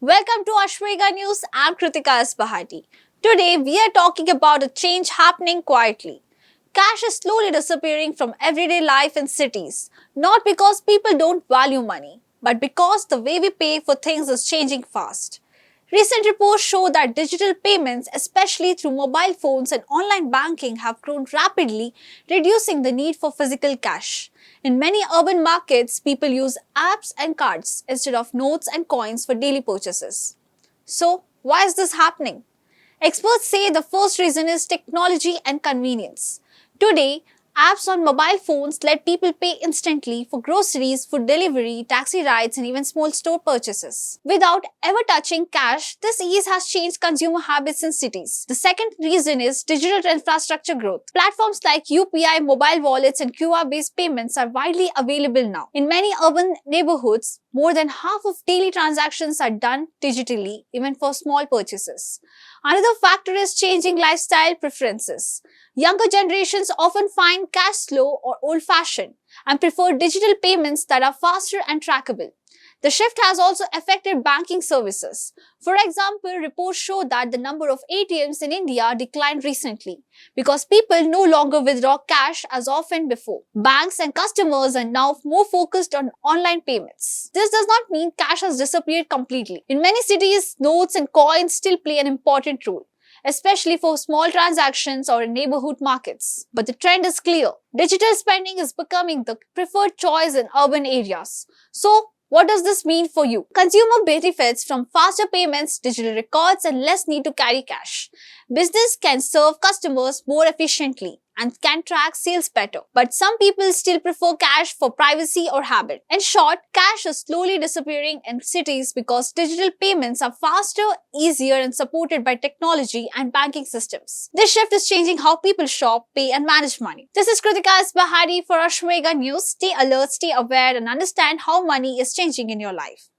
Welcome to Ashwega News. I'm Kritika Asbahati. Today we are talking about a change happening quietly. Cash is slowly disappearing from everyday life in cities, not because people don't value money, but because the way we pay for things is changing fast. Recent reports show that digital payments, especially through mobile phones and online banking, have grown rapidly, reducing the need for physical cash. In many urban markets, people use apps and cards instead of notes and coins for daily purchases. So, why is this happening? Experts say the first reason is technology and convenience. Today, apps on mobile phones let people pay instantly for groceries, food delivery, taxi rides, and even small store purchases. Without ever touching cash, this ease has changed consumer habits in cities. The second reason is digital infrastructure growth. Platforms like UPI, mobile wallets, and QR-based payments are widely available now. In many urban neighborhoods, more than half of daily transactions are done digitally, even for small purchases. Another factor is changing lifestyle preferences. Younger generations often find cash slow or old fashioned and prefer digital payments that are faster and trackable. The shift has also affected banking services. For example, reports show that the number of ATMs in India declined recently because people no longer withdraw cash as often before. Banks and customers are now more focused on online payments. This does not mean cash has disappeared completely. In many cities, notes and coins still play an important role, especially for small transactions or in neighborhood markets. But the trend is clear. Digital spending is becoming the preferred choice in urban areas. So, what does this mean for you? Consumer benefits from faster payments, digital records, and less need to carry cash. Business can serve customers more efficiently and can track sales better. But some people still prefer cash for privacy or habit. In short, cash is slowly disappearing in cities because digital payments are faster, easier, and supported by technology and banking systems. This shift is changing how people shop, pay, and manage money. This is Kritika Asbahari for Ashwega News. Stay alert, stay aware, and understand how money is changing in your life.